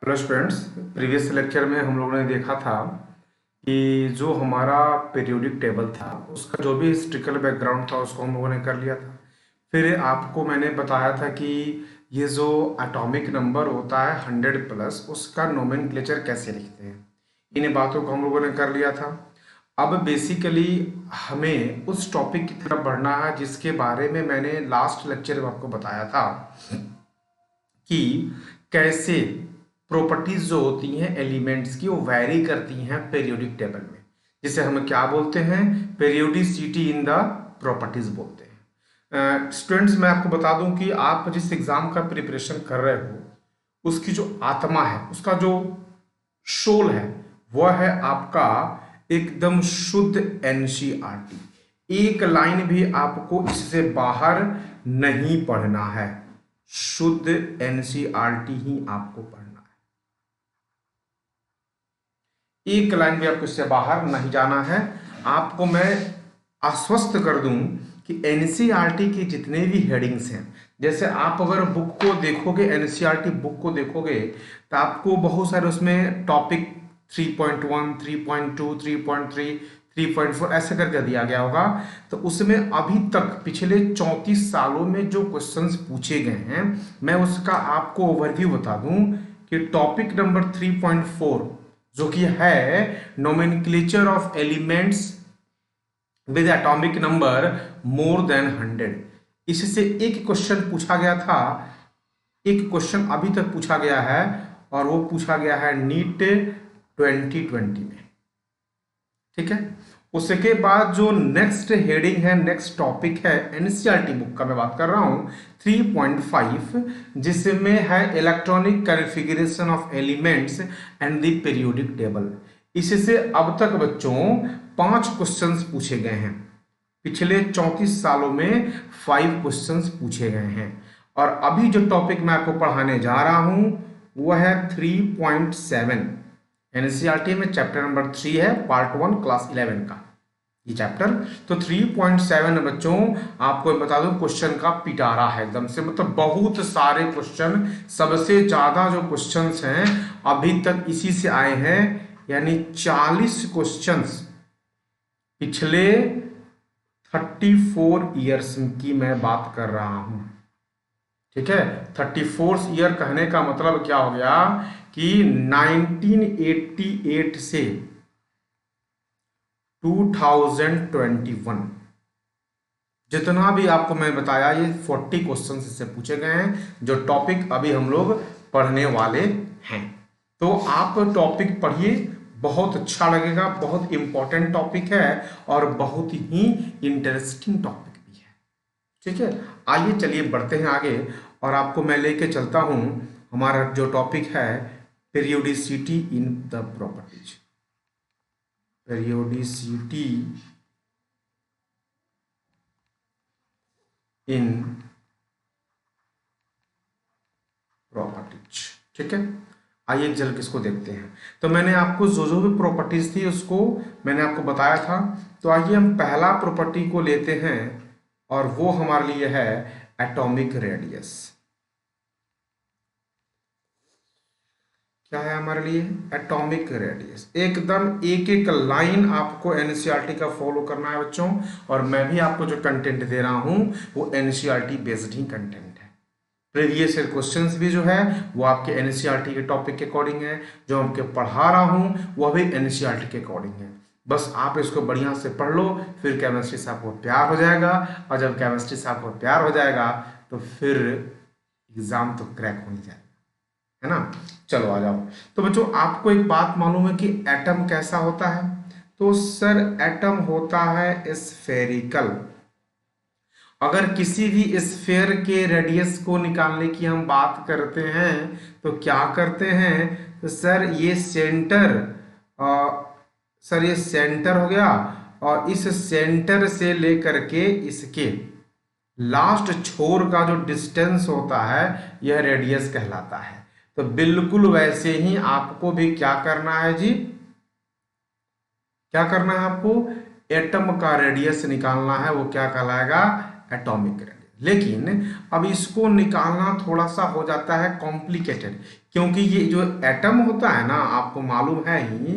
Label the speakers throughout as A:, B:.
A: Hello students. Previous lecture में हम लोगों ने देखा था कि जो हमारा पीरियोडिक टेबल था उसका जो भी हिस्ट्रिकल बैकग्राउंड था उसको हम लोगों ने कर लिया था। फिर आपको मैंने बताया था कि ये जो एटॉमिक नंबर होता है 100+ उसका नोमेनक्लेचर कैसे लिखते हैं। इन बातों को हम लोगों ने कर लिया था। अब बेसिकली हमें उस टॉपिक की तरफ बढ़ना है जिसके बारे में मैंने लास्ट लेक्चर में आपको बताया था कि कैसे प्रॉपर्टीज जो होती हैं एलिमेंट्स की वो वैरी करती हैं पीरियोडिक टेबल में, जिसे हम क्या बोलते हैं, पेरियोडिसिटी इन द प्रॉपर्टीज बोलते हैं। स्टूडेंट्स, मैं आपको बता दूं कि आप जिस एग्जाम का प्रिपरेशन कर रहे हो उसकी जो आत्मा है, उसका जो सोल है, वह है आपका एकदम शुद्ध एनसीईआरटी। एक लाइन भी आपको इससे बाहर नहीं पढ़ना है, शुद्ध एनसीईआरटी ही आपको पढ़ना है। एक लाइन भी आपको इससे बाहर नहीं जाना है। आपको मैं आश्वस्त कर दूं कि एनसीईआरटी की जितने भी हेडिंग्स हैं, जैसे आप अगर बुक को देखोगे, एनसीईआरटी बुक को देखोगे तो आपको बहुत सारे उसमें टॉपिक 3.1, 3.2, 3.3, 3.4 ऐसे करके दिया गया होगा। तो उसमें अभी तक पिछले 34 सालों में जो क्वेश्चंस पूछे गए हैं, मैं उसका आपको ओवरव्यू बता दूं कि टॉपिक नंबर 3.4 जो कि है nomenclature of elements with atomic number more than 100, इससे एक क्वेश्चन पूछा गया था। एक क्वेश्चन अभी तक पूछा गया है और वो पूछा गया है नीट 2020 में। ठीक है। उसके बाद जो नेक्स्ट हेडिंग है, नेक्स्ट टॉपिक है, एनसीईआरटी बुक का मैं बात कर रहा हूं 3.5, जिसमें है electronic configuration of elements and the periodic table. इससे अब तक बच्चों 5 क्वेश्चंस पूछे गए हैं। पिछले 34 सालों में 5 क्वेश्चंस पूछे गए हैं। और अभी जो टॉपिक मैं आपको पढ़ाने जा रहा हूं वह है 3.7। एनसीईआरटी में चैप्टर नंबर 3 है, पार्ट 1, क्लास 11 का ये चैप्टर। तो 3.7 बच्चों, आपको बता दूं क्वेश्चन का पिटारा है एकदम से, मतलब बहुत सारे क्वेश्चन, सबसे ज्यादा जो क्वेश्चंस हैं अभी तक इसी से आए हैं, यानी 40 क्वेश्चंस पिछले 34 ईयर्स की मैं बात कर रहा हूं। ठीक है। 34 ईयर कहने का मतलब क्या हो गया कि 1988 से 2021 जितना भी आपको मैं बताया, ये 40 क्वेश्चन इससे पूछे गए हैं, जो टॉपिक अभी हम लोग पढ़ने वाले हैं। तो आप टॉपिक पढ़िए, बहुत अच्छा लगेगा, बहुत इंपॉर्टेंट टॉपिक है और बहुत ही इंटरेस्टिंग टॉपिक भी है। ठीक है। आइए चलिए बढ़ते हैं आगे और आपको मैं लेके चलता हूं हमारा जो टॉपिक है periodicity in the properties. Periodicity in properties. ठीक है। आइए चल के इसको देखते हैं। तो मैंने आपको जो जो भी प्रॉपर्टीज थी उसको मैंने आपको बताया था। तो आइए हम पहला प्रॉपर्टी को लेते हैं और वो हमारे लिए है एटॉमिक रेडियस। क्या है हमारे लिए? Atomic radius. एकदम एक एक लाइन आपको एनसीईआरटी का फॉलो करना है बच्चों, और मैं भी आपको जो कंटेंट दे रहा हूं वो एनसीईआरटी बेस्ड ही कंटेंट है। प्रीवियस ईयर क्वेश्चंस भी जो है वो आपके एनसीईआरटी के टॉपिक के अकॉर्डिंग है, जो मैं आपके पढ़ा रहा हूं वह भी एनसीईआरटी के अकॉर्डिंग है। बस आप इसको बढ़िया से पढ़ लो, फिर केमिस्ट्री से आपको प्यार हो जाएगा, और जब केमिस्ट्री से आपको प्यार हो जाएगा तो फिर एग्जाम तो क्रैक हो ही जाएगा, है ना। चलो आ जाओ। तो बच्चों, आपको एक बात मालूम है कि एटम कैसा होता है? तो सर एटम होता है स्फेरिकल। अगर किसी भी स्फेयर के रेडियस को निकालने की हम बात करते हैं तो क्या करते हैं? तो सर ये सेंटर, सर ये सेंटर हो गया, और इस सेंटर से लेकर के इसके लास्ट छोर का जो डिस्टेंस होता है यह रेडियस कहलाता है। तो बिल्कुल वैसे ही आपको भी क्या करना है जी? क्या करना है आपको? एटम का रेडियस निकालना है, वो क्या कहलाएगा? Atomic radius. लेकिन अब इसको निकालना थोड़ा सा हो जाता है कॉम्प्लिकेटेड, क्योंकि ये जो एटम होता है ना, आपको मालूम है ही,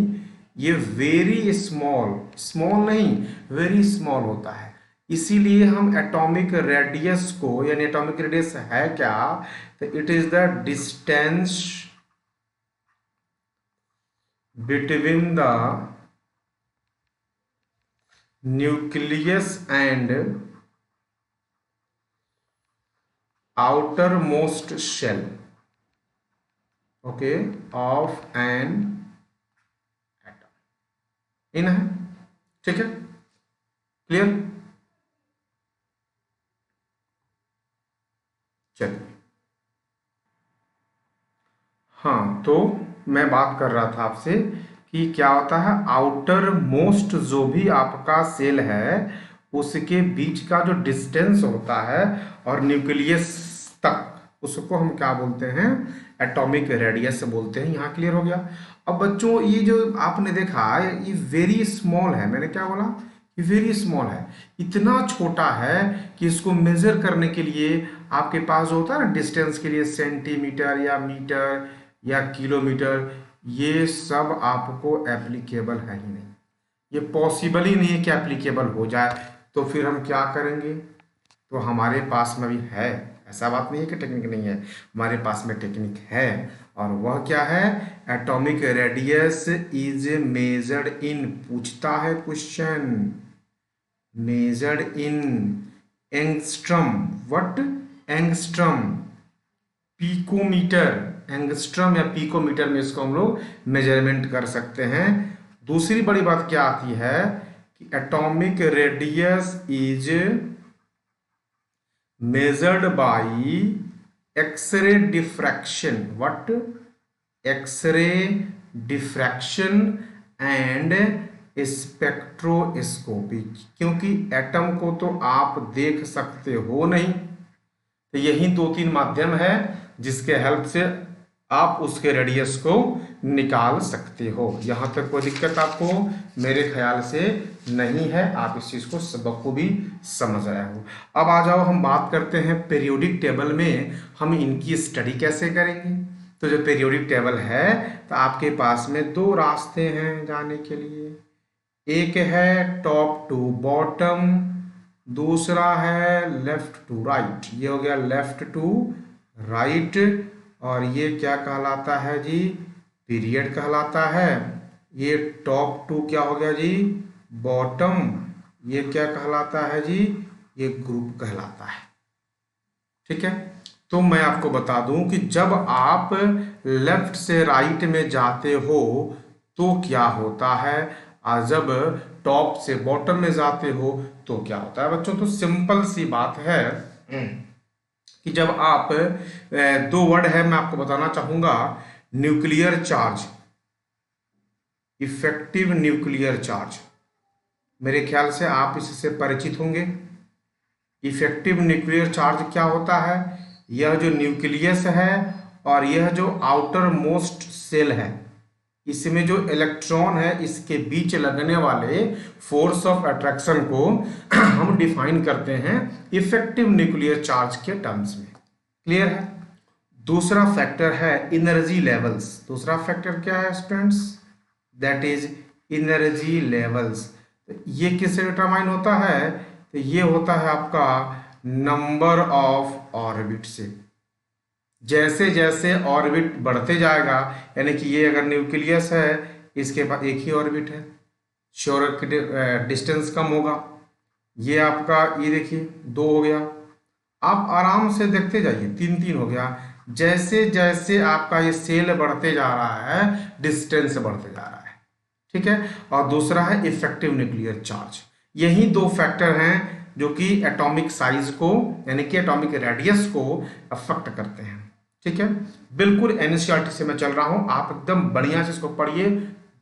A: ये वेरी स्मॉल, स्मॉल नहीं, वेरी स्मॉल होता है। इसीलिए हम एटॉमिक रेडियस को, यानी एटॉमिक रेडियस है क्या, तो it is the distance between the nucleus and outermost shell, okay, of an atom। इन है, ठीक है, क्लियर। चलिए, हाँ, तो मैं बात कर रहा था आपसे कि क्या होता है, आउटर मोस्ट जो भी आपका सेल है उसके बीच का जो डिस्टेंस होता है और न्यूक्लियस तक, उसको हम क्या बोलते हैं, एटॉमिक रेडियस बोलते हैं। यहाँ क्लियर हो गया। अब बच्चों, ये जो आपने देखा ये वेरी स्मॉल है, मैंने क्या बोला, ये वेरी स्मॉल है, इतना छोटा है कि इसको मेजर करने के लिए आपके पास जो होता है ना डिस्टेंस के लिए, सेंटीमीटर या मीटर या किलोमीटर, ये सब आपको एप्लीकेबल है ही नहीं, ये पॉसिबल ही नहीं है कि एप्लीकेबल हो जाए। तो फिर हम क्या करेंगे, तो हमारे पास में भी है, ऐसा बात नहीं है कि टेक्निक नहीं है, हमारे पास में टेक्निक है। और वह क्या है, atomic radius is measured in, पूछता है question, measured in angstrom, what, angstrom, picometre, angstrom या पिकोमीटर में इसको हम लोग मेजरमेंट कर सकते हैं। दूसरी बड़ी बात क्या आती है कि atomic radius is measured by X-ray diffraction, what, X-ray diffraction and spectroscopy, क्योंकि एटम को तो आप देख सकते हो नहीं, तो यही दो तीन माध्यम है जिसके हेल्प से आप उसके रेडियस को निकाल सकते हो। यहां तक कोई दिक्कत आपको मेरे ख्याल से नहीं है, आप इस चीज को सबक को भी समझ रहे हो। अब आ जाओ, हम बात करते हैं पीरियोडिक टेबल में हम इनकी स्टडी कैसे करेंगे। तो जो पीरियोडिक टेबल है, तो आपके पास में दो रास्ते हैं जाने के लिए, एक है टॉप टू बॉटम, दूसरा है लेफ्ट टू राइट। ये हो गया लेफ्ट टू राइट, और ये क्या कहलाता है जी, पीरियड कहलाता है। ये टॉप टू क्या हो गया जी, बॉटम, ये क्या कहलाता है जी, ये ग्रुप कहलाता है, ठीक है। तो मैं आपको बता दूं कि जब आप लेफ्ट से राइट में जाते हो तो क्या होता है, और जब टॉप से बॉटम में जाते हो तो क्या होता है बच्चों। तो सिंपल सी बात है कि जब आप, दो वर्ड है मैं आपको बताना चाहूंगा, nuclear charge, effective nuclear charge, मेरे ख्याल से आप इससे परिचित होंगे। इफेक्टिव न्यूक्लियर चार्ज क्या होता है, यह जो न्यूक्लियस है और यह जो आउटर मोस्ट सेल है, इसमें जो इलेक्ट्रॉन है इसके बीच लगने वाले फोर्स ऑफ अट्रैक्शन को हम डिफाइन करते हैं इफेक्टिव न्यूक्लियर चार्ज के टर्म्स में। क्लियर है। दूसरा फैक्टर है एनर्जी लेवल्स। दूसरा फैक्टर क्या है students, that is energy levels. ये किससे डिटरमाइन होता है, तो ये होता है आपका नंबर ऑफ ऑर्बिट से। जैसे जैसे ऑर्बिट बढ़ते जाएगा, यानी कि ये अगर न्यूक्लियस है, इसके पास एक ही ऑर्बिट है, श्योर डिस्टेंस कम होगा। ये आपका, ये देखिए दो हो गया, आप आराम से देखते जाइए, तीन तीन हो गया। जैसे जैसे आपका ये सेल बढ़ते जा रहा है, डिस्टेंस बढ़ते जा रहा है, ठीक है। और दूसरा है इफेक्टिव न्यूक्लियर चार्ज। यही दो फैक्टर हैं जो कि एटॉमिक साइज को, यानी कि एटॉमिक रेडियस को अफेक्ट करते हैं, ठीक है। बिल्कुल एनसीईआरटी से मैं चल रहा हूं, आप एकदम बढ़िया से इसको पढ़िए,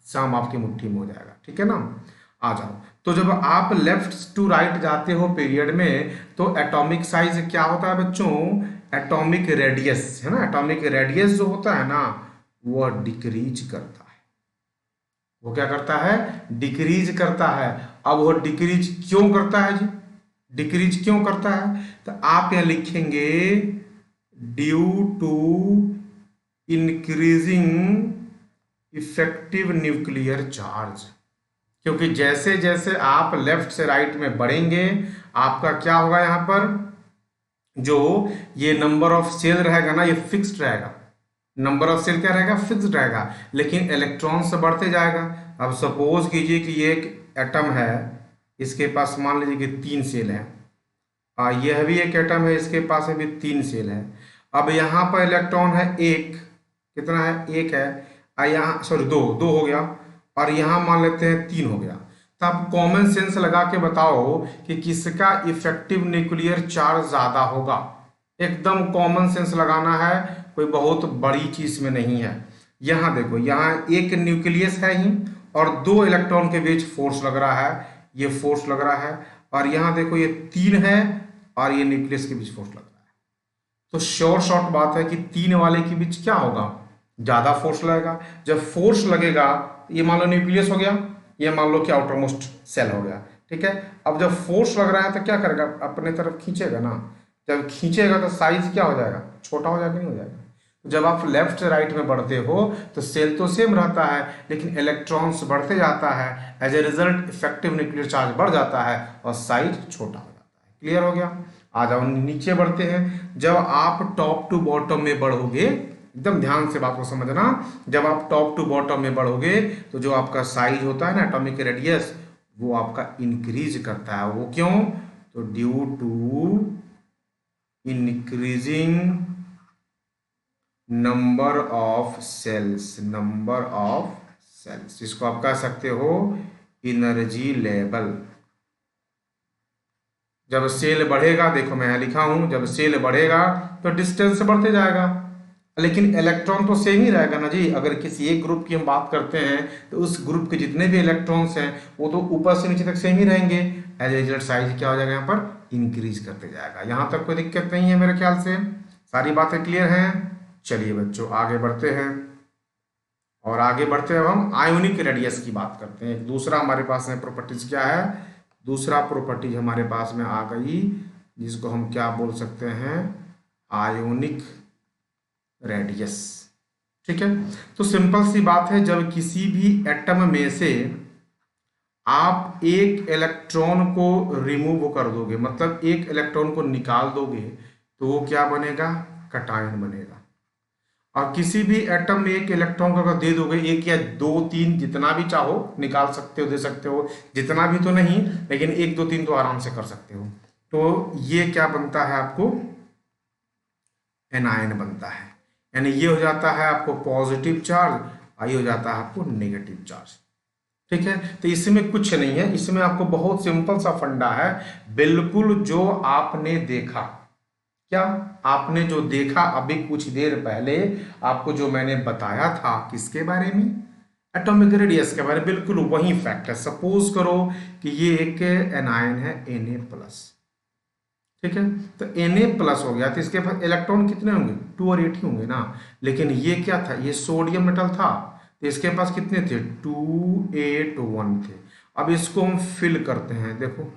A: शाम आपकी मुट्ठी में हो जाएगा, ठीक है ना। आ जाओ, तो जब आप लेफ्ट टू राइट जाते हो पीरियड में, तो एटॉमिक साइज क्या होता है बच्चों, एटॉमिक रेडियस है ना, एटॉमिक रेडियस जो होता है ना, वो डिक्रीज करता है। वो क्या करता है, डिक्रीज करता है। अब वो डिक्रीज क्यों करता है जी, डिक्रीज क्यों करता है? तो आप यहाँ लिखेंगे due to increasing effective nuclear charge. क्योंकि जैसे जैसे आप लेफ्ट से राइट में बढ़ेंगे, आपका क्या होगा, यहाँ पर जो ये नंबर ऑफ सेल रहेगा ना, ये फिक्स्ड रहेगा। नंबर ऑफ सेल क्या रहेगा? फिक्स्ड रहेगा। लेकिन इलेक्ट्रॉन से बढ़ते जाएगा। अब सपोज कीजिए कि ये एक एटम है, इसके पास मान लीजिए कि 3 सेल है। यह भी एक एटम है, इसके पास अभी 3 सेल है। अब यहाँ पर इलेक्ट्रॉन है एक, कितना है? एक है। यहाँ सॉरी दो, दो हो गया। और यहाँ मान लेते हैं 3 हो गया। तो आप कॉमन सेंस लगा के बताओ कि किसका इफेक्टिव न्यूक्लियर चार्ज ज्यादा होगा। एकदम कॉमन सेंस लगाना है, कोई बहुत बड़ी चीज में नहीं है। यहाँ देखो, यहाँ एक न्यूक्लियस है ही और 2 इलेक्ट्रॉन के बीच फोर्स लग रहा है, ये फोर्स लग रहा है। और यहाँ देखो ये 3 है और ये न्यूक्लियस के बीच फोर्स लग रहा है। तो शॉर्ट बात है कि 3 वाले के बीच क्या होगा? ज्यादा फोर्स लगेगा। जब फोर्स लगेगा, ये मान लो न्यूक्लियस हो गया, ये मान लो कि आउटर मोस्ट सेल हो गया, ठीक है। अब जब फोर्स लग रहा है तो क्या करेगा? अपने तरफ खींचेगा ना। जब खींचेगा तो साइज क्या हो जाएगा? छोटा हो जाएगा, नहीं हो जाएगा? जब आप लेफ्ट से राइट में बढ़ते हो तो सेल तो सेम रहता है, लेकिन इलेक्ट्रॉन्स बढ़ते जाता है। As a result effective nuclear charge बढ़ जाता है और साइज छोटा हो जाता है। क्लियर हो गया? आ जाओ नीचे बढ़ते हैं। जब आप टॉप टू बॉटम में बढ़ोगे, एकदम ध्यान से बात को समझना, जब आप टॉप टू बॉटम में बढ़ोगे तो जो आपका साइज होता है ना, एटॉमिक रेडियस, वो आपका इंक्रीज करता है। वो क्यों? तो due to increasing number of shells, number of shells, इसको आप कह सकते हो एनर्जी लेवल। जब सेल बढ़ेगा, देखो मैं यहाँ लिखा हूं, जब सेल बढ़ेगा तो डिस्टेंस बढ़ते जाएगा, लेकिन इलेक्ट्रॉन तो सेम ही रहेगा ना जी। अगर किसी एक ग्रुप की हम बात करते हैं तो उस ग्रुप के जितने भी इलेक्ट्रॉन्स हैं वो तो ऊपर से नीचे तक सेम ही रहेंगे। एज ए रिजल्ट साइज क्या हो जाएगा? यहाँ पर इंक्रीज करते जाएगा। यहाँ तक कोई दिक्कत नहीं है मेरे ख्याल से, सारी बातें क्लियर हैं। चलिए बच्चों आगे बढ़ते हैं, और आगे बढ़ते हैं अब हम आयोनिक रेडियस की बात करते हैं। एक दूसरा हमारे पास में प्रॉपर्टीज क्या है? दूसरा प्रॉपर्टीज हमारे पास में आ गई, जिसको हम क्या बोल सकते हैं? Ionic radius. ठीक है, तो सिंपल सी बात है, जब किसी भी एटम में से आप एक इलेक्ट्रॉन को रिमूव कर दोगे, मतलब एक इलेक्ट्रॉन को निकाल दोगे, तो वो क्या बनेगा? कटायन बनेगा। और किसी भी एटम में एक इलेक्ट्रॉन को अगर दे दोगे, एक या दो तीन, जितना भी चाहो निकाल सकते हो, दे सकते हो, जितना भी तो नहीं, लेकिन एक दो तीन तो आराम से कर सकते हो। तो ये क्या बनता है आपको? एनायन बनता है। यानी ये हो जाता है आपको पॉजिटिव चार्ज, और ये हो जाता है आपको नेगेटिव चार्ज। ठीक है, तो इसमें कुछ नहीं है, इसमें आपको बहुत सिंपल सा फंडा है। बिल्कुल जो आपने देखा, क्या आपने जो देखा अभी कुछ देर पहले, आपको जो मैंने बताया था किसके बारे में? एटॉमिक रेडियस के बारे में। बिल्कुल वही फैक्ट है। सपोज करो कि ये एक एनायन है Na+, ठीक है, तो Na+ हो गया, तो इसके पास इलेक्ट्रॉन कितने होंगे? 2 और 8 ही होंगे ना। लेकिन ये क्या था? ये सोडियम मेटल था, तो इसके पास कितने थे? 2 8 1 थे। अब इसको हम फिल करते हैं। देखो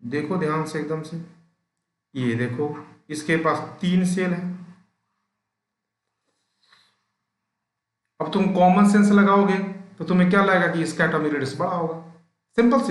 A: देखो ध्यान से एकदम से, ये देखो इसके पास 3 सेल है। अब तुम कॉमन सेंस लगाओगे तो तुम्हें क्या लगेगा कि इसका एटॉमिक रेडियस बड़ा होगा। सिंपल सी